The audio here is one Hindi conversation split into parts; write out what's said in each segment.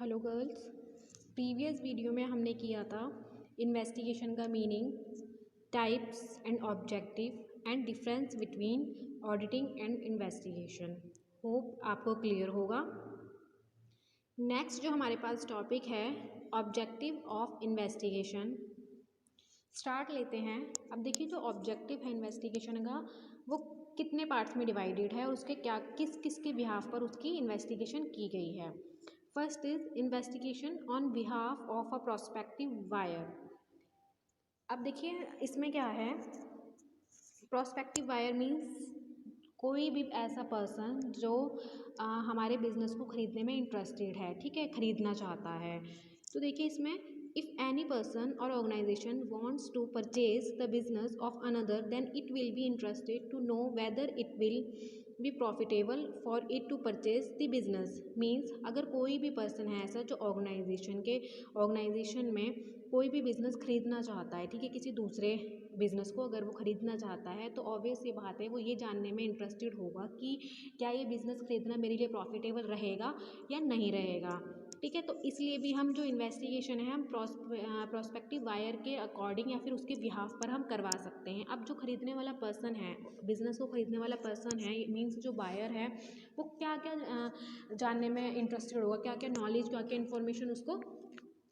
हेलो गर्ल्स, प्रीवियस वीडियो में हमने किया था इन्वेस्टिगेशन का meaning, types and objective and difference between auditing and investigation. Hope आपको क्लियर होगा। नेक्स्ट जो हमारे पास टॉपिक है ऑब्जेक्टिव ऑफ इन्वेस्टिगेशन, स्टार्ट लेते हैं। अब देखिए जो ऑब्जेक्टिव है इन्वेस्टिगेशन का वो कितने पार्ट्स में डिवाइडेड है और उसके क्या किस किस के बिहाफ पर उसकी इन्वेस्टिगेशन की गई है। First is investigation on behalf of a prospective buyer. अब देखिए इसमें क्या है, प्रोस्पेक्टिव बायर मीन्स कोई भी ऐसा पर्सन जो हमारे बिजनेस को खरीदने में इंटरेस्टेड है, ठीक है, खरीदना चाहता है। तो देखिए इसमें इफ़ एनी पर्सन और organisation wants to purchase the business of another then it will be interested to know whether it will be profitable for it to purchase the business. Means अगर कोई भी पर्सन है ऐसा जो ऑर्गेनाइजेशन में कोई भी बिज़नेस खरीदना चाहता है, ठीक है, किसी दूसरे बिज़नेस को अगर वो ख़रीदना चाहता है तो ऑब्वियस ये बात है वो ये जानने में इंटरेस्टेड होगा कि क्या ये बिज़नेस ख़रीदना मेरे लिए प्रॉफिटेबल रहेगा या नहीं रहेगा, ठीक है। तो इसलिए भी हम जो इन्वेस्टिगेशन है हम प्रोस्पेक्टिव बायर के अकॉर्डिंग या फिर उसके बिहाफ पर हम करवा सकते हैं। अब जो ख़रीदने वाला पर्सन है, बिज़नेस को ख़रीदने वाला पर्सन है, मीन्स जो बायर है वो क्या क्या जानने में इंटरेस्टेड होगा, क्या क्या नॉलेज, क्या क्या इन्फॉर्मेशन उसको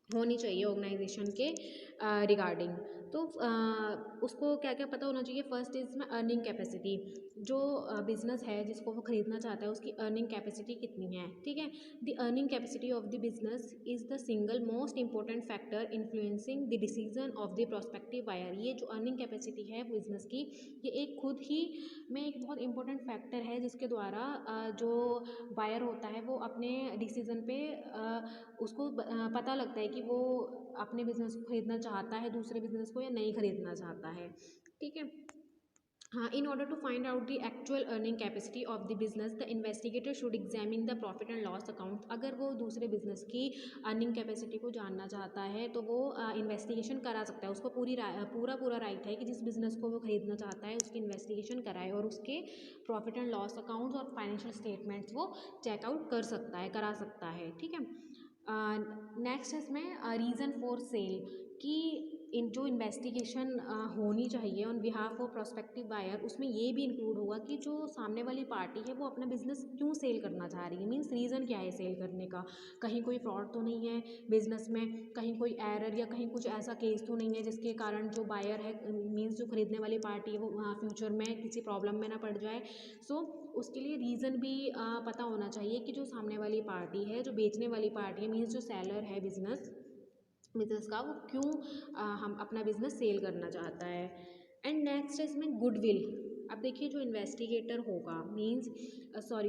होनी चाहिए ऑर्गेनाइजेशन के रिगार्डिंग। तो उसको क्या क्या पता होना चाहिए। फर्स्ट इज में अर्निंग कैपेसिटी, जो बिज़नेस है जिसको वो ख़रीदना चाहता है उसकी अर्निंग कैपेसिटी कितनी है, ठीक है। The earning capacity of the business is the single most important factor influencing the decision of the prospective buyer. ये जो अर्निंग कैपेसिटी है बिज़नेस की, ये एक खुद ही में एक बहुत इंपॉर्टेंट फैक्टर है जिसके द्वारा जो बायर होता है वो अपने डिसीज़न पे उसको पता लगता है कि वो अपने बिजनेस को खरीदना चाहता है दूसरे बिजनेस को या नहीं खरीदना चाहता है, ठीक है। हाँ, in order to find out the actual earning capacity of the business the investigator should examine the profit and loss account. अगर वो दूसरे बिजनेस की अर्निंग कैपेसिटी को जानना चाहता है तो वो इन्वेस्टिगेशन करा सकता है। उसको पूरा राइट है कि जिस बिजनेस को वो खरीदना चाहता है उसकी इन्वेस्टिगेशन कराए और उसके प्रॉफिट एंड लॉस अकाउंट्स और फाइनेंशियल स्टेटमेंट्स वो चेकआउट करा सकता है, ठीक है। नेक्स्ट इसमें रीज़न फॉर सेल कि इन जो इन्वेस्टिगेशन होनी चाहिए on behalf of prospective buyer, उसमें ये भी इंक्लूड होगा कि जो सामने वाली पार्टी है वो अपना बिजनेस क्यों सेल करना चाह रही है, मीन्स रीज़न क्या है सेल करने का। कहीं कोई फ्रॉड तो नहीं है बिजनेस में, कहीं कोई एरर या कहीं कुछ ऐसा केस तो नहीं है जिसके कारण जो बायर है, मीन्स जो खरीदने वाली पार्टी है, वो फ्यूचर में किसी प्रॉब्लम में ना पड़ जाए। सो उसके लिए रीज़न भी पता होना चाहिए कि जो सामने वाली पार्टी है, जो बेचने वाली पार्टी है, मीन्स जो सेलर है बिजनेस का, वो क्यों हम अपना बिजनेस सेल करना चाहता है। एंड नेक्स्ट है इसमें गुडविल। अब देखिए जो इन्वेस्टिगेटर होगा, मीन्स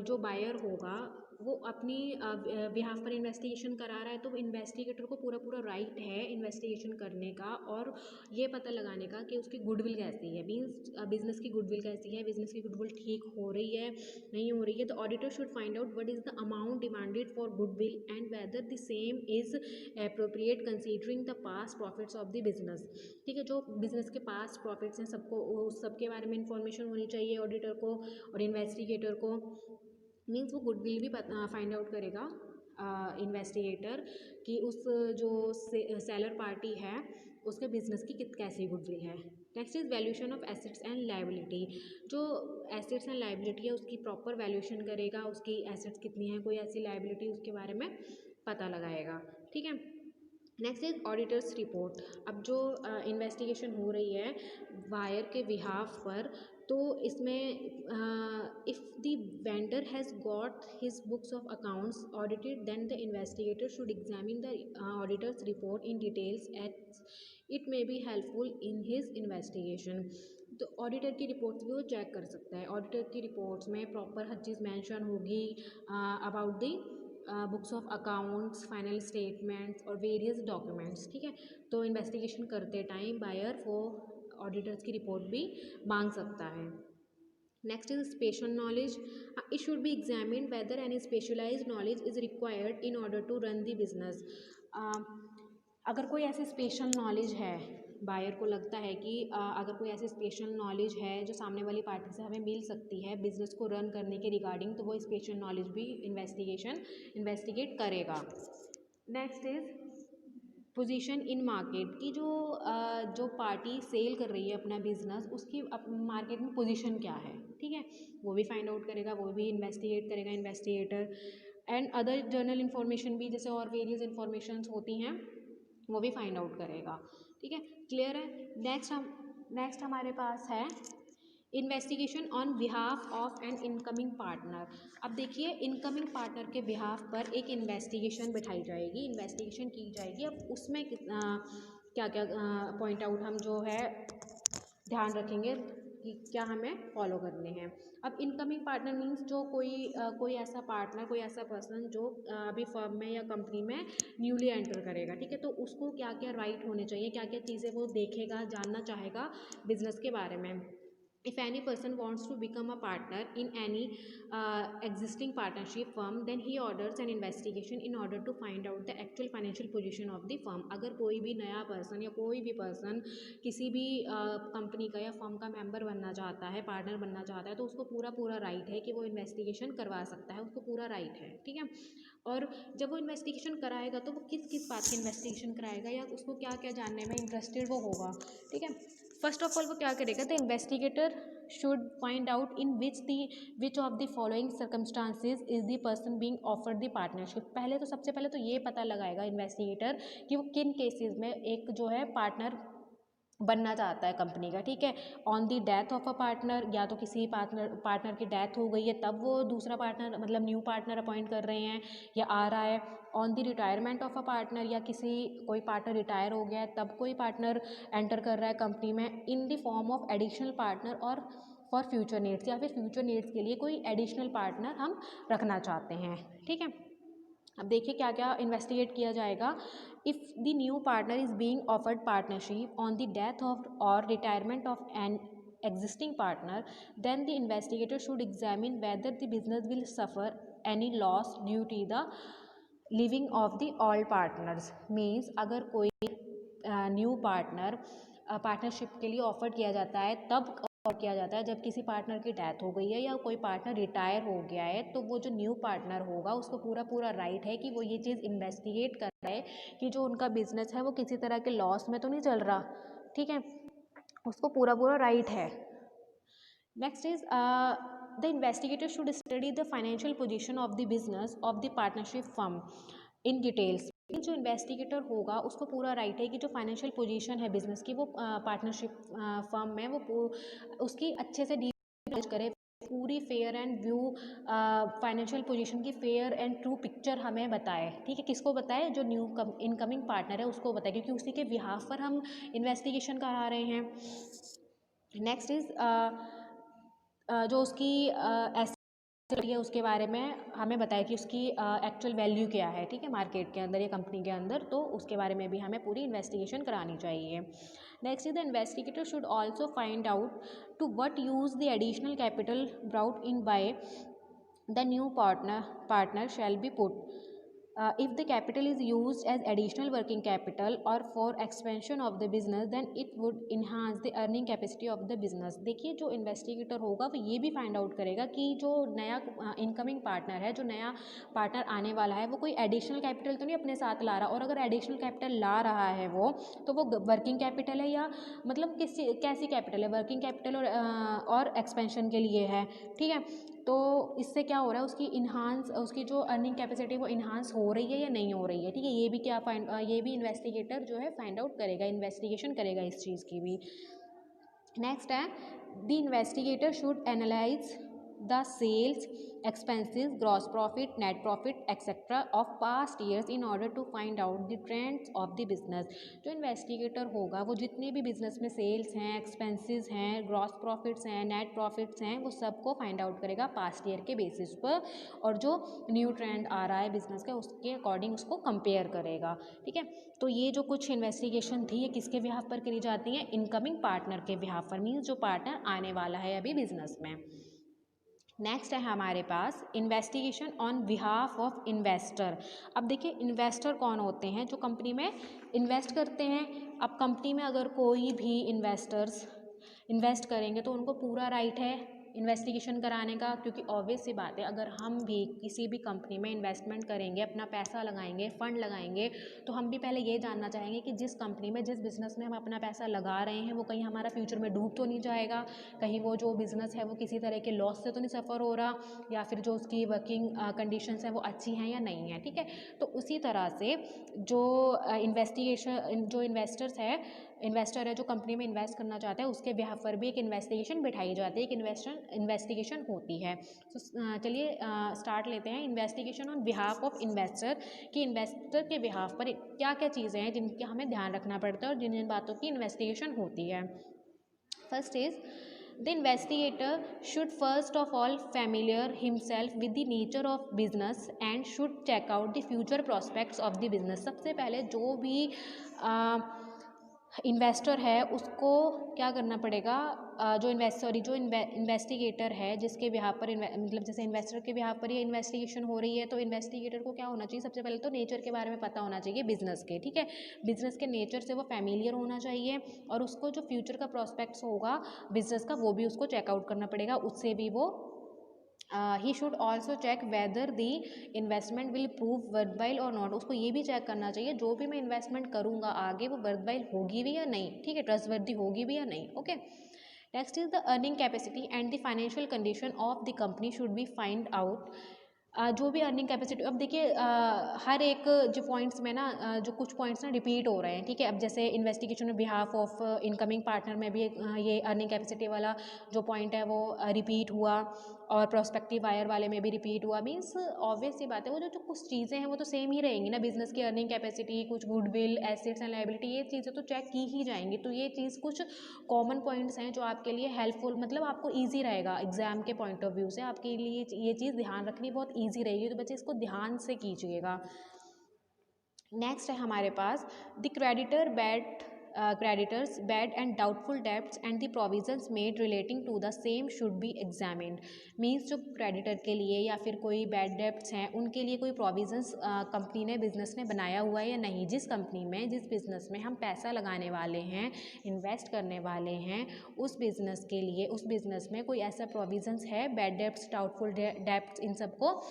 जो बायर होगा वो अपनी बिहाफ पर इन्वेस्टिगेशन करा रहा है तो इन्वेस्टिगेटर को पूरा राइट है इन्वेस्टिगेशन करने का और ये पता लगाने का कि उसकी गुडविल कैसी है, मीन्स बिजनेस की गुडविल कैसी है, बिजनेस की गुडविल ठीक हो रही है नहीं हो रही है। तो auditor should find out what is the amount demanded for goodwill and whether the same is appropriate considering the past profits of the business, ठीक है। जो बिजनेस के पास्ट प्रॉफिट्स हैं सबको उस सब के बारे में इंफॉर्मेशन होनी चाहिए ऑडिटर को और इन्वेस्टिगेटर को। मीन्स वो गुडविल भी फाइंड आउट करेगा इन्वेस्टिगेटर कि उस जो सेलर पार्टी है उसके बिजनेस की कैसी गुडविल है। Next is valuation of assets and liability. जो एसेट्स एंड लायबिलिटी है उसकी प्रॉपर वैल्यूएशन करेगा, उसकी एसेट्स कितनी है, कोई ऐसी लायबिलिटी उसके बारे में पता लगाएगा, ठीक है। Next is auditors report. अब जो इन्वेस्टिगेशन हो रही है वायर के बिहाफ पर, तो इसमें if the vendor has got his books of accounts audited then the investigator should examine the auditors report in details at it may be helpful in his investigation. तो ऑडिटर की रिपोर्ट्स भी वो चेक कर सकता है। ऑडिटर की रिपोर्ट्स में प्रॉपर हर चीज़ मेंशन होगी about the books of accounts, final statements और वेरियस डॉक्यूमेंट्स, ठीक है। तो इन्वेस्टिगेशन करते टाइम बायर वो ऑडिटर्स की रिपोर्ट भी मांग सकता है। Next is special knowledge. It should be examined whether any specialised knowledge is required in order to run the business. अगर कोई ऐसी स्पेशल नॉलेज है, बायर को लगता है कि अगर कोई ऐसी स्पेशल नॉलेज है जो सामने वाली पार्टी से हमें मिल सकती है बिज़नेस को रन करने के रिगार्डिंग, तो वो स्पेशल नॉलेज भी इन्वेस्टिगेट करेगा। Next is position in market की जो पार्टी सेल कर रही है अपना बिजनेस, उसकी मार्केट में पोजीशन क्या है, ठीक है, वो भी फाइंड आउट करेगा, वो भी इन्वेस्टिगेट करेगा investigator. And other journal information भी, जैसे और वेरियस इन्फॉर्मेशंस होती हैं, वो भी फाइंड आउट करेगा, ठीक है, क्लियर है। नेक्स्ट हमारे पास है investigation on behalf of N incoming partner. अब देखिए, इनकमिंग पार्टनर के बिहाफ पर एक इन्वेस्टिगेशन बिठाई जाएगी, इन्वेस्टिगेशन की जाएगी। अब उसमें क्या क्या पॉइंट आउट हम जो है ध्यान रखेंगे कि क्या हमें फॉलो करने हैं। अब इनकमिंग पार्टनर मीन्स जो कोई ऐसा पार्टनर, कोई ऐसा पर्सन जो अभी फर्म में या कंपनी में न्यूली एंटर करेगा, ठीक है, तो उसको क्या क्या राइट होने चाहिए, क्या क्या चीज़ें वो देखेगा, जानना चाहेगा बिजनेस के बारे में। If any person wants to become a partner in any existing partnership firm, then he orders an investigation in order to find out the actual financial position of the firm। अगर कोई भी नया पर्सन या कोई भी पर्सन किसी भी कंपनी का या फर्म का मेंबर बनना चाहता है, पार्टनर बनना चाहता है, तो उसको पूरा राइट है कि वो इन्वेस्टिगेशन करवा सकता है, उसको पूरा राइट है, ठीक है। और जब वो इन्वेस्टिगेशन कराएगा तो वो किस किस बात की इन्वेस्टिगेशन कराएगा या उसको क्या क्या जानने में इंटरेस्टेड वो होगा, ठीक है। फर्स्ट ऑफ ऑल वो क्या करेगा, the investigator should find out in which of the following circumstances is the person being offered the partnership. पहले तो सबसे पहले तो ये पता लगाएगा इन्वेस्टिगेटर कि वो किन केसेस में एक जो है पार्टनर बनना चाहता है कंपनी का, ठीक है। On the death of a partner, या तो किसी पार्टनर की डेथ हो गई है तब वो दूसरा पार्टनर मतलब न्यू पार्टनर अपॉइंट कर रहे हैं या आ रहा है। On the retirement of a partner, या कोई पार्टनर रिटायर हो गया है तब कोई पार्टनर एंटर कर रहा है कंपनी में in the form of additional partner और फॉर फ्यूचर नीड्स, या फिर फ्यूचर नीड्स के लिए कोई एडिशनल पार्टनर हम रखना चाहते हैं, ठीक है। अब देखिए क्या क्या इन्वेस्टिगेट किया जाएगा। If the new partner is being offered partnership on the death of or retirement of an existing partner, then the investigator should examine whether the business will suffer any loss due to the living of the all partners। means अगर कोई न्यू पार्टनर पार्टनरशिप के लिए ऑफर किया जाता है तब और किया जाता है जब किसी पार्टनर की डेथ हो गई है या कोई पार्टनर रिटायर हो गया है, तो वो जो न्यू पार्टनर होगा उसको पूरा राइट है कि वो ये चीज़ इन्वेस्टिगेट कर रहा है कि जो उनका बिजनेस है वो किसी तरह के लॉस में तो नहीं चल रहा, ठीक है, उसको पूरा राइट है। Next is the investigator should study the financial position of the business of the partnership firm in details. जो इन्वेस्टिगेटर होगा उसको पूरा राइट है कि जो फाइनेंशियल पोजीशन है बिजनेस की वो पार्टनरशिप फर्म में वो उसकी अच्छे से डील करे, पूरी fair and view financial position की फेयर एंड ट्रू पिक्चर हमें बताए, ठीक है। किसको बताए, जो न्यू इनकमिंग पार्टनर है उसको बताए, क्योंकि उसी के बिहाफ पर हम इन्वेस्टिगेशन करा रहे हैं। नेक्स्ट इज जो उसकी है उसके बारे में हमें बताया कि उसकी एक्चुअल वैल्यू क्या है, ठीक है, मार्केट के अंदर या कंपनी के अंदर, तो उसके बारे में भी हमें पूरी इन्वेस्टिगेशन करानी चाहिए। Next is the investigator should also find out to what use the additional capital brought in by the new partner shall be put. If the capital is used as additional working capital or for expansion of the business, then it would enhance the earning capacity of the business। देखिए जो इन्वेस्टिगेटर होगा वो ये भी फाइंड आउट करेगा कि जो नया इनकमिंग पार्टनर है, जो नया पार्टनर आने वाला है, वो कोई एडिशनल कैपिटल तो नहीं अपने साथ ला रहा, और अगर एडिशनल कैपिटल ला रहा है वो तो वो वर्किंग कैपिटल है या मतलब कैसी कैपिटल है, वर्किंग कैपिटल और एक्सपेंशन के लिए है, ठीक है। तो इससे क्या हो रहा है, उसकी जो अर्निंग कैपेसिटी वो इन्हांस हो रही है या नहीं हो रही है, ठीक है। ये भी इन्वेस्टिगेटर जो है फाइंड आउट करेगा, इन्वेस्टिगेशन करेगा इस चीज़ की भी। नेक्स्ट है the investigator should analyse the sales expenses, gross profit, net profit etc. of past years in order to find out the trends of the business। जो इन्वेस्टिगेटर होगा वो जितने भी बिजनेस में सेल्स हैं, एक्सपेंसेस हैं, ग्रॉस प्रॉफिट्स हैं, नेट प्रॉफिट्स हैं, वो सबको फाइंड आउट करेगा पास्ट ईयर के बेसिस पर, और जो न्यू ट्रेंड आ रहा है बिजनेस का उसके अकॉर्डिंग उसको कंपेयर करेगा, ठीक है। तो ये जो कुछ इन्वेस्टिगेशन थी ये किसके बिहाफ पर करी जाती है, इनकमिंग पार्टनर के बिहाफ पर, मीन्स जो पार्टनर आने वाला है अभी बिजनेस में। नेक्स्ट है हमारे पास investigation on behalf of investor. अब देखिए इन्वेस्टर कौन होते हैं, जो कंपनी में इन्वेस्ट करते हैं। अब कंपनी में अगर कोई भी इन्वेस्टर्स इन्वेस्ट करेंगे तो उनको पूरा राइट है इन्वेस्टिगेशन कराने का, क्योंकि ऑब्वियस सी बात है अगर हम भी किसी भी कंपनी में इन्वेस्टमेंट करेंगे, अपना पैसा लगाएंगे, फंड लगाएंगे, तो हम भी पहले ये जानना चाहेंगे कि जिस कंपनी में, जिस बिज़नेस में हम अपना पैसा लगा रहे हैं वो कहीं हमारा फ्यूचर में डूब तो नहीं जाएगा, कहीं वो जो बिज़नेस है वो किसी तरह के लॉस से तो नहीं सफ़र हो रहा, या फिर जो उसकी वर्किंग कंडीशंस हैं वो अच्छी हैं या नहीं है। ठीक है, तो उसी तरह से जो इन्वेस्टर है जो कंपनी में इन्वेस्ट करना चाहता है, उसके बिहाफ पर भी एक इन्वेस्टिगेशन बिठाई जाती है, एक इन्वेस्टिगेशन होती है। तो चलिए स्टार्ट लेते हैं। Investigation on behalf of investor, कि इन्वेस्टर के बिहाफ पर क्या क्या चीज़ें हैं जिनका हमें ध्यान रखना पड़ता है और जिन जिन बातों की इन्वेस्टिगेशन होती है। First is the investigator should first of all familiar himself with the nature of business and should check out the future prospects of the business। सबसे पहले जो भी इन्वेस्टर है उसको क्या करना पड़ेगा, जो इन्वेस्टिगेटर है जिसके बिहाफ पर मतलब जैसे इन्वेस्टर के बिहाफ पर ये इन्वेस्टिगेशन हो रही है, तो इन्वेस्टिगेटर को क्या होना चाहिए, सबसे पहले तो नेचर के बारे में पता होना चाहिए बिजनेस के। ठीक है, बिजनेस के नेचर से वो फैमिलियर होना चाहिए और उसको जो फ्यूचर का प्रॉस्पेक्ट्स होगा बिजनेस का वो भी उसको चेकआउट करना पड़ेगा, उससे भी वो ही should also check whether the investment will prove worthwhile और नॉट। उसको ये भी चेक करना चाहिए जो भी मैं इन्वेस्टमेंट करूँगा आगे वो वर्थवाइल होगी भी या नहीं। ठीक है, ट्रस्टवर्दी होगी भी या नहीं। Okay, next is the earning capacity and the financial condition of the company should be find out. जो भी अर्निंग कैपेसिटी, अब देखिए हर एक जो पॉइंट्स में ना जो कुछ पॉइंट्स ना रिपीट हो रहे हैं। ठीक है, अब जैसे investigation on behalf of incoming partner में भी ये अर्निंग कैपेसिटी वाला जो पॉइंट है वो रिपीट हुआ, और प्रोस्पेक्टिव बायर वाले में भी रिपीट हुआ। मीन्स ऑब्वियस सी बात है वो जो कुछ चीज़ें हैं वो तो सेम ही रहेंगी ना, बिजनेस की अर्निंग कैपेसिटी, कुछ गुडविल, एसेट्स एंड लायबिलिटी, ये चीज़ें तो चेक की ही जाएंगी। तो ये चीज़ कुछ कॉमन पॉइंट्स हैं जो आपके लिए हेल्पफुल, मतलब आपको ईजी रहेगा एग्जाम के पॉइंट ऑफ व्यू से, आपके लिए ये चीज़ ध्यान रखनी बहुत ईजी रहेगी, तो बच्चे इसको ध्यान से कीजिएगा। नेक्स्ट है हमारे पास the creditors bad and doubtful debts and the provisions made relating to the same should be examined। Means जो क्रेडिटर के लिए या फिर कोई बैड डेब्ट्स हैं उनके लिए कोई प्रोविजंस कंपनी ने, बिजनेस ने बनाया हुआ है या नहीं। जिस कंपनी में, जिस बिज़नेस में हम पैसा लगाने वाले हैं, इन्वेस्ट करने वाले हैं, उस बिज़नेस के लिए, उस बिज़नेस में कोई ऐसा प्रोविजंस है, बैड डेब्ट्स, डाउटफुल डेब्ट्स, इन सबको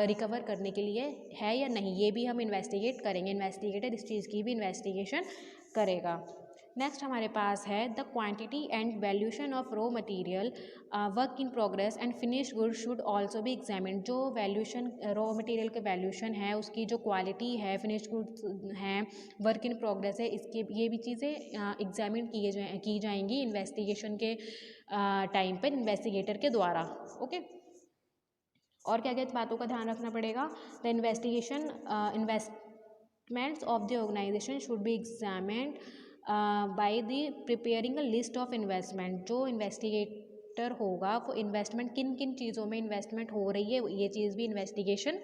रिकवर करने के लिए है या नहीं, ये भी हम इन्वेस्टिगेट करेंगे। इन्वेस्टिगेटर इस चीज़ की भी इन्वेस्टिगेशन करेगा। नेक्स्ट हमारे पास है the quantity and valuation of raw material, work in progress and finish good should also be examined. जो वैल्यूशन, रॉ मटेरियल के वैल्यूशन है, उसकी जो क्वालिटी है, फिनिश गुड्स हैं, वर्क इन प्रोग्रेस है, इसके ये भी चीज़ें एग्जामिन की जाएंगी इन्वेस्टिगेशन के टाइम पर इन्वेस्टिगेटर के द्वारा। ओके, और क्या क्या बातों का ध्यान रखना पड़ेगा, the investments of the organisation should be examined by the preparing a list of investment. जो इन्वेस्टिगेटर होगा वो इन्वेस्टमेंट किन किन चीज़ों में इन्वेस्टमेंट हो रही है ये चीज़ भी इन्वेस्टिगेशन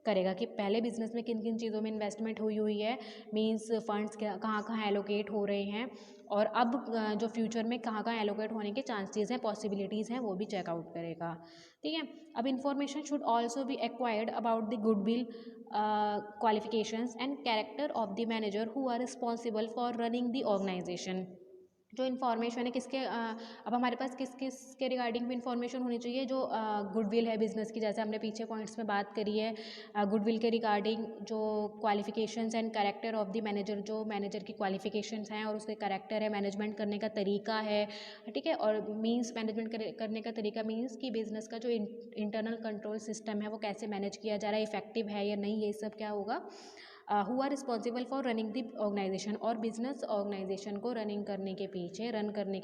करेगा, कि पहले बिजनेस में किन किन चीज़ों में इन्वेस्टमेंट हुई है, मींस फंड्स कहाँ कहाँ एलोकेट हो रहे हैं, और अब जो फ्यूचर में कहाँ कहाँ एलोकेट होने के चांसेस हैं, पॉसिबिलिटीज़ हैं, वो भी चेकआउट करेगा। ठीक है, अब information should also be acquired about the goodwill, qualifications and character of the manager who are responsible for running the organization। जो इन्फॉर्मेशन है किसके, अब हमारे पास किस किस के रिगार्डिंग भी इन्फॉर्मेशन होनी चाहिए, जो गुडविल है बिजनेस की, जैसे हमने पीछे पॉइंट्स में बात करी है, गुडविल के रिगार्डिंग जो qualifications and character of the manager, जो मैनेजर की क्वालिफिकेशंस हैं और उसके कैरेक्टर है, मैनेजमेंट करने का तरीका है। ठीक है, और मीन्स मैनेजमेंट करने का तरीका मीन्स कि बिजनेस का जो इंटरनल कंट्रोल सिस्टम है वो कैसे मैनेज किया जा रहा है, इफेक्टिव है या नहीं, ये सब क्या होगा, who are responsible for running the organisation. और बिजनेस ऑर्गेनाइजेशन को रन करने के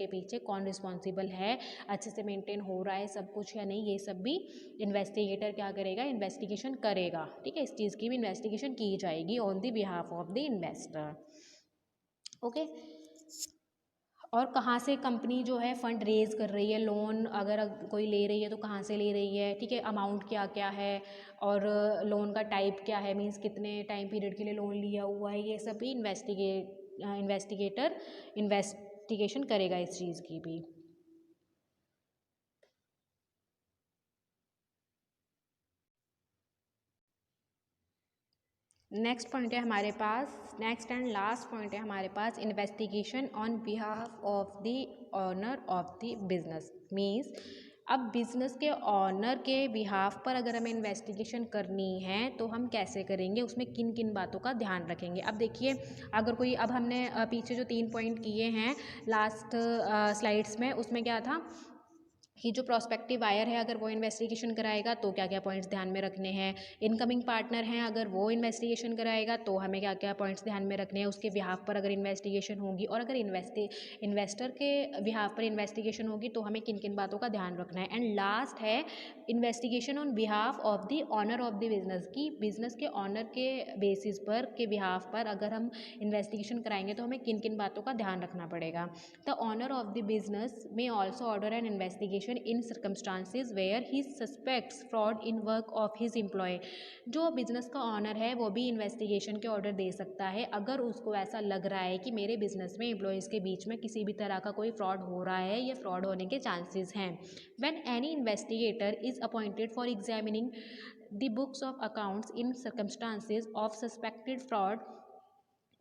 पीछे कौन रिस्पॉन्सिबल है, अच्छे से मेंटेन हो रहा है सब कुछ या नहीं, ये सब भी इन्वेस्टिगेटर क्या करेगा, इन्वेस्टिगेशन करेगा। ठीक है, इस चीज़ की भी इन्वेस्टिगेशन की जाएगी on the behalf of the investor. Okay, और कहाँ से कंपनी जो है फंड रेज कर रही है, लोन अगर कोई ले रही है तो कहाँ से ले रही है। ठीक है, अमाउंट क्या क्या है, और लोन का टाइप क्या है, मीन्स कितने टाइम पीरियड के लिए लोन लिया हुआ है, ये सब भी इन्वेस्टिगेटर इन्वेस्टिगेशन करेगा इस चीज़ की भी। नेक्स्ट पॉइंट है हमारे पास, नेक्स्ट एंड लास्ट पॉइंट है हमारे पास, investigation on behalf of the owner of the business. Means अब बिज़नेस के ऑनर के बिहाफ पर अगर हमें इन्वेस्टिगेशन करनी है तो हम कैसे करेंगे, उसमें किन किन बातों का ध्यान रखेंगे। अब देखिए, अगर कोई, अब हमने पीछे जो 3 पॉइंट किए हैं लास्ट स्लाइड्स में, उसमें क्या था कि जो प्रोस्पेक्टिव बायर है अगर वो इन्वेस्टिगेशन कराएगा तो क्या क्या पॉइंट्स ध्यान में रखने हैं, इनकमिंग पार्टनर हैं अगर वो इन्वेस्टिगेशन कराएगा तो हमें क्या क्या पॉइंट्स ध्यान में रखने हैं, उसके बिहाफ पर अगर इन्वेस्टिगेशन होगी, और अगर इन्वेस्टर के बिहाफ पर इन्वेस्टिगेशन होगी तो हमें किन किन बातों का ध्यान रखना है। एंड लास्ट है investigation on behalf of the owner of the business, की बिजनेस के ऑनर के बेसिस पर, के बिहाफ पर अगर हम इन्वेस्टिगेशन कराएंगे तो हमें किन किन बातों का ध्यान रखना पड़ेगा। The owner of the business may also order an investigation in circumstances where he suspects fraud in work of his employee। जो बिजनेस का ऑनर है वो भी इन्वेस्टिगेशन के ऑर्डर दे सकता है अगर उसको ऐसा लग रहा है कि मेरे बिजनेस में एम्प्लॉयज़ के बीच में किसी भी तरह का कोई फ्रॉड हो रहा है या फ्रॉड होने के चांसेस हैं। When any investigator is appointed for examining the books of accounts in circumstances of suspected fraud,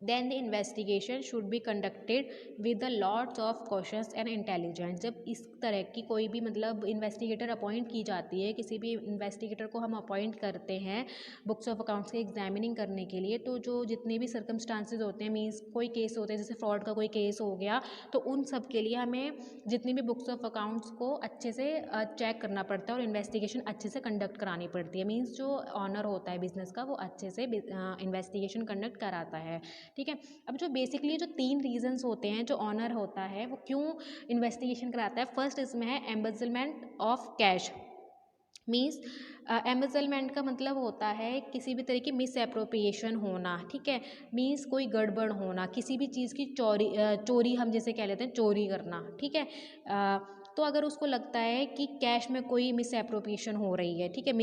then the investigation should be conducted with the lots of cautions and intelligence। जब इस तरह की कोई भी मतलब इन्वेस्टिगेटर अपॉइंट की जाती है, किसी भी इन्वेस्टिगेटर को हम अपॉइंट करते हैं बुक्स ऑफ अकाउंट्स के एग्जामिनिंग करने के लिए, तो जो जितने भी सर्कमस्टांसेस होते हैं, मीन्स कोई केस होते हैं जैसे फ्रॉड का कोई केस हो गया, तो उन सब के लिए हमें जितनी भी बुक्स ऑफ अकाउंट्स को अच्छे से चेक करना पड़ता है और इन्वेस्टिगेशन अच्छे से कंडक्ट करानी पड़ती है। मीन्स जो ऑनर होता है बिजनेस का वो अच्छे से इन्वेस्टिगेशन कंडक्ट कराता है। ठीक है। अब जो बेसिकली जो 3 रीजंस होते हैं जो ऑनर होता है वो क्यों इन्वेस्टिगेशन कराता है, फर्स्ट इसमें है embezzlement of cash. Means embezzlement का मतलब होता है किसी भी तरह की मिस एप्रोप्रिएशन होना। ठीक है। मीन्स कोई गड़बड़ होना, किसी भी चीज़ की चोरी हम जैसे कह लेते हैं चोरी करना। ठीक है। तो अगर उसको लगता है कि कैश में कोई मिस एप्रोप्रिएशन हो रही है, ठीक है,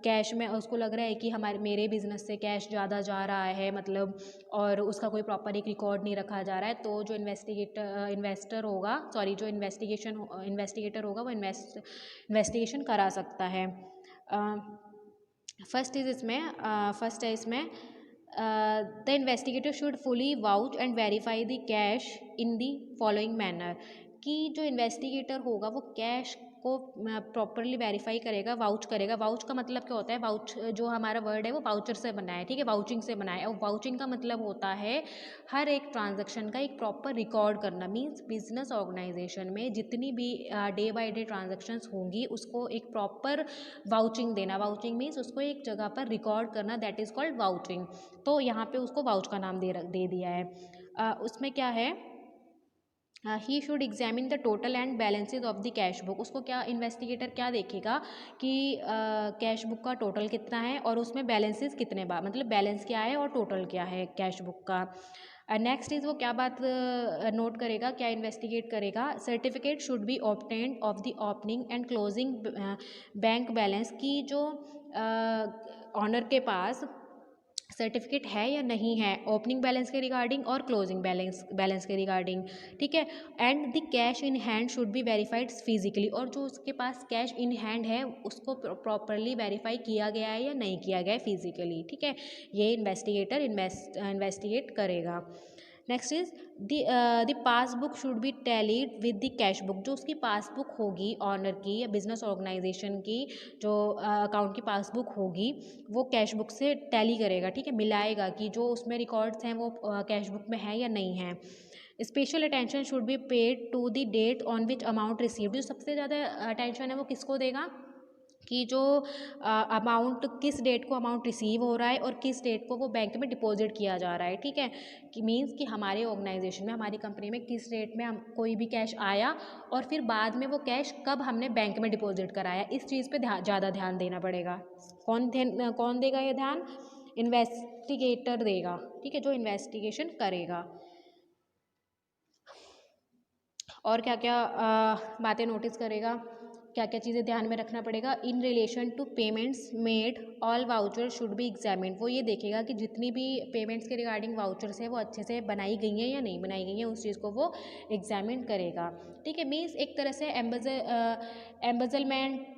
कैश में उसको लग रहा है कि मेरे बिजनेस से कैश ज़्यादा जा रहा है मतलब, और उसका कोई प्रॉपर एक रिकॉर्ड नहीं रखा जा रहा है, तो जो इन्वेस्टर होगा, सॉरी, जो इन्वेस्टिगेटर होगा वो इन्वेस्टिगेशन करा सकता है। फर्स्ट है इसमें the investigator should fully vouch and verify the cash in the following manner, कि जो इन्वेस्टिगेटर होगा वो कैश को प्रॉपरली वेरीफाई करेगा, वाउच करेगा। वाउच का मतलब क्या होता है, वाउच जो हमारा वर्ड है वो वाउचर से बना है, ठीक है, वाउचिंग से बना है। और वाउचिंग का मतलब होता है हर एक ट्रांजैक्शन का एक प्रॉपर रिकॉर्ड करना। मीन्स बिजनेस ऑर्गेनाइजेशन में जितनी भी डे बाय डे ट्रांजैक्शंस होंगी उसको एक प्रॉपर वाउचिंग देना। वाउचिंग मीन्स उसको एक जगह पर रिकॉर्ड करना, दैट इज़ कॉल्ड वाउचिंग। तो यहाँ पे उसको वाउच का नाम दे दिया है। उसमें क्या है, he should examine the total and balances of the cash book. उसको क्या, इन्वेस्टिगेटर क्या देखेगा कि कैश बुक का टोटल कितना है और उसमें बैलेंसेज कितने बार, मतलब बैलेंस क्या है और टोटल क्या है कैश बुक का। नेक्स्ट इज़ वो क्या बात नोट करेगा, क्या इन्वेस्टिगेट करेगा, certificate should be obtained of the opening and closing bank balance, की जो ऑनर के पास सर्टिफिकेट है या नहीं है ओपनिंग बैलेंस के रिगार्डिंग और क्लोजिंग बैलेंस के रिगार्डिंग। ठीक है। And the cash in hand should be verified physically, और जो उसके पास कैश इन हैंड है उसको प्रॉपरली वेरीफाई किया गया है या नहीं किया गया है फिजिकली। ठीक है। ये इन्वेस्टिगेटर इन्वेस्टिगेट करेगा। Next is the passbook should be tallied with the cash book. जो उसकी पासबुक होगी ऑनर की या बिजनेस ऑर्गेनाइजेशन की, जो अकाउंट की पासबुक होगी वो कैश बुक से टैली करेगा। ठीक है, मिलाएगा कि जो उसमें रिकॉर्ड्स हैं वो कैश बुक में है या नहीं है। Special attention should be paid to the date on which amount received. जो सबसे ज़्यादा अटेंशन है वो किसको देगा, कि जो अमाउंट किस डेट को अमाउंट रिसीव हो रहा है और किस डेट को वो बैंक में डिपॉजिट किया जा रहा है। ठीक है, कि मीन्स कि हमारे ऑर्गेनाइजेशन में, हमारी कंपनी में किस डेट में हम कोई भी कैश आया और फिर बाद में वो कैश कब हमने बैंक में डिपॉजिट कराया, इस चीज़ पे ज़्यादा ध्यान देना पड़ेगा। कौन देगा ये ध्यान, इन्वेस्टिगेटर देगा। ठीक है, जो इन्वेस्टिगेशन करेगा। और क्या क्या बातें नोटिस करेगा, क्या क्या चीज़ें ध्यान में रखना पड़ेगा। In relation to payments made all voucher should be examined. वो ये देखेगा कि जितनी भी पेमेंट्स के रिगार्डिंग वाउचर्स है वो अच्छे से बनाई गई हैं या नहीं बनाई गई हैं, उस चीज़ को वो एग्जामिन करेगा। ठीक है, मीन्स एक तरह से एम्बेजलमेंट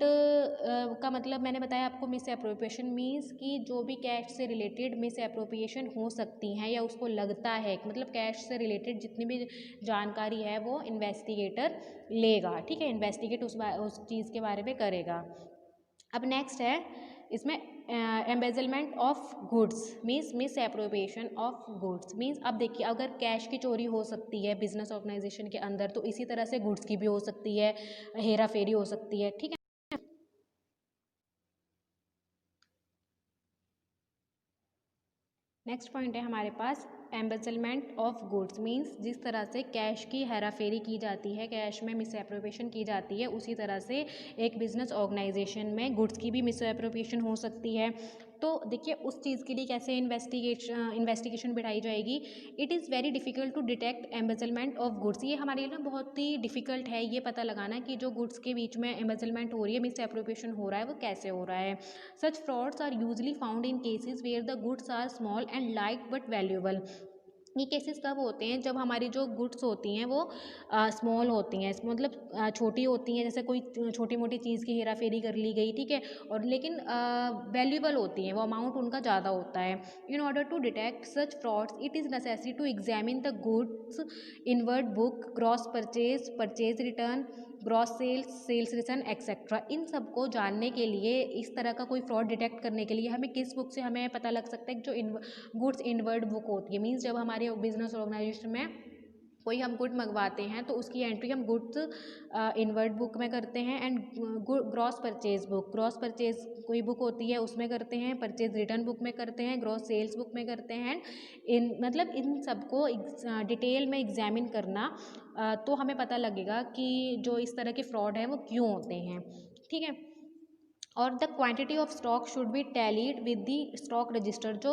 का मतलब मैंने बताया आपको, मिस एप्रोप्रिएशन मीन्स कि जो भी कैश से रिलेटेड मिस एप्रोप्रिएशन हो सकती हैं या उसको लगता है, मतलब कैश से रिलेटेड जितनी भी जानकारी है वो इन्वेस्टिगेटर लेगा। ठीक है, इन्वेस्टिगेट चीज़ के बारे में करेगा। अब नेक्स्ट है इसमें embezzlement of goods means miss appropriation of goods means, अब देखिए अगर कैश की चोरी हो सकती है बिजनेस ऑर्गेनाइजेशन के अंदर, तो इसी तरह से गुड्स की भी हो सकती है, हेरा फेरी हो सकती है, ठीक है। नेक्स्ट पॉइंट है हमारे पास एम्बेजलमेंट ऑफ गुड्स मीन्स जिस तरह से कैश की हेराफेरी की जाती है, कैश में मिस एप्रोप्रिएशन की जाती है, उसी तरह से एक बिजनेस ऑर्गेनाइजेशन में गुड्स की भी मिस एप्रोप्रिएशन हो सकती है। तो देखिए उस चीज़ के लिए कैसे इन्वेस्टिगेशन बिठाई जाएगी। It is very difficult to detect embezzlement of goods, ये हमारे लिए ना बहुत ही डिफिकल्ट है ये पता लगाना कि जो गुड्स के बीच में एम्बेजलमेंट हो रही है, मिस एप्रोप्रिएशन हो रहा है, वो कैसे हो रहा है। Such frauds are usually found in cases where the goods are small and light but valuable. ये केसेस कब होते हैं जब हमारी जो गुड्स होती हैं वो स्मॉल होती हैं, मतलब छोटी होती हैं, जैसे कोई छोटी मोटी चीज़ की हेरा फेरी कर ली गई, ठीक है, और लेकिन वैल्यूएबल होती हैं, वो अमाउंट उनका ज़्यादा होता है। In order to detect such frauds it is necessary to examine the goods inward book, gross purchase, purchase return, gross sales, sales return etcetera. इन सबको जानने के लिए, इस तरह का कोई फ्रॉड डिटेक्ट करने के लिए हमें किस बुक से हमें पता लग सकता है कि जो गुड्स इनवर्ड बुक होती है, मीन्स जब हमारे बिजनेस ऑर्गेनाइजेशन में कोई हम गुड मंगवाते हैं तो उसकी एंट्री हम गुड्स इनवर्ड बुक में करते हैं, and gross purchase book, gross purchase कोई बुक होती है उसमें करते हैं, परचेज रिटर्न बुक में करते हैं, ग्रॉस सेल्स बुक में करते हैं। इन मतलब इन सबको डिटेल में एग्जामिन करना, तो हमें पता लगेगा कि जो इस तरह के फ्रॉड हैं वो क्यों होते हैं, ठीक है। और the quantity of stock should be tallied with the stock register. जो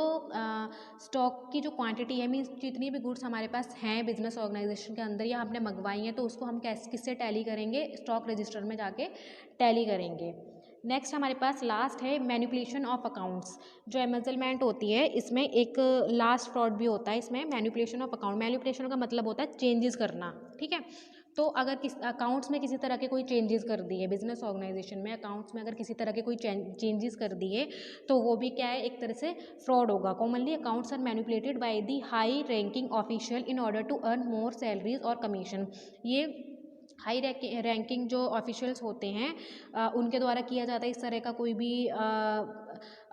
स्टॉक की जो क्वांटिटी है, मीन्स जितनी भी गुड्स हमारे पास हैं बिजनेस ऑर्गेनाइजेशन के अंदर या हमने मंगवाई हैं, तो उसको हम किससे टैली करेंगे, स्टॉक रजिस्टर में जाके टैली करेंगे। नेक्स्ट हमारे पास लास्ट है मैनिपुलेशन ऑफ अकाउंट्स। जो एम्बेजलमेंट होती है इसमें एक लास्ट फ्रॉड भी होता है, इसमें मैनिपुलेशन ऑफ अकाउंट। मैनिपुलेशन का मतलब होता है चेंजेस करना, ठीक है। तो अगर किस अकाउंट्स में किसी तरह के कोई चेंजेस कर दिए, बिजनेस ऑर्गेनाइजेशन में अकाउंट्स में अगर किसी तरह के कोई चेंजेस कर दिए, तो वो भी क्या है, एक तरह से फ्रॉड होगा। Commonly accounts are manipulated by the high ranking official in order to earn more salaries और कमीशन। ये हाई रैंकिंग जो ऑफिशियल्स होते हैं उनके द्वारा किया जाता है इस तरह का कोई भी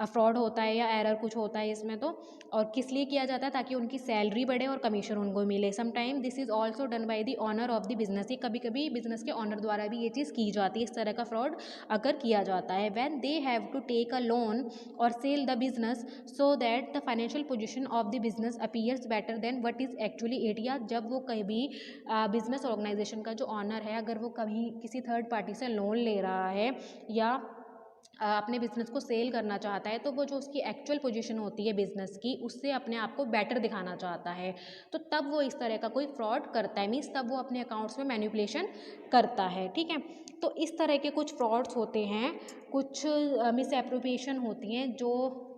फ्रॉड होता है या एरर कुछ होता है इसमें। तो और किस लिए किया जाता है, ताकि उनकी सैलरी बढ़े और कमीशन उनको मिले। Sometime this is also done by the owner of the business. ये कभी कभी बिजनेस के ऑनर द्वारा भी ये चीज़ की जाती है, इस तरह का फ्रॉड अगर किया जाता है। When they have to take a loan or sell the business so that the financial position of the business appears better than what is actually it. या जब वो कभी बिजनेस ऑर्गेनाइजेशन का जो ऑनर है, अगर वो कभी किसी थर्ड पार्टी से लोन ले रहा है या अपने बिजनेस को सेल करना चाहता है, तो वो जो उसकी एक्चुअल पोजीशन होती है बिजनेस की, उससे अपने आप को बेटर दिखाना चाहता है, तो तब वो इस तरह का कोई फ्रॉड करता है, मीन्स तब वो अपने अकाउंट्स में मैनिपुलेशन करता है, ठीक है। तो इस तरह के कुछ फ्रॉड्स होते हैं, कुछ मिस एप्रोप्रिएशन होती हैं जो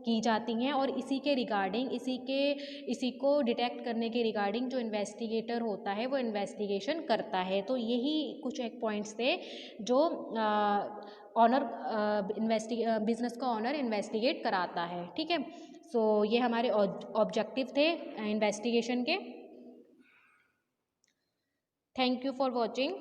की जाती हैं, और इसी के रिगार्डिंग इसी को डिटेक्ट करने के रिगार्डिंग जो इन्वेस्टिगेटर होता है वो इन्वेस्टिगेशन करता है। तो यही कुछ एक पॉइंट्स थे जो ऑनर बिजनेस का ऑनर इन्वेस्टिगेट कराता है, ठीक है। सो ये हमारे ऑब्जेक्टिव थे इन्वेस्टिगेशन के। Thank you for watching.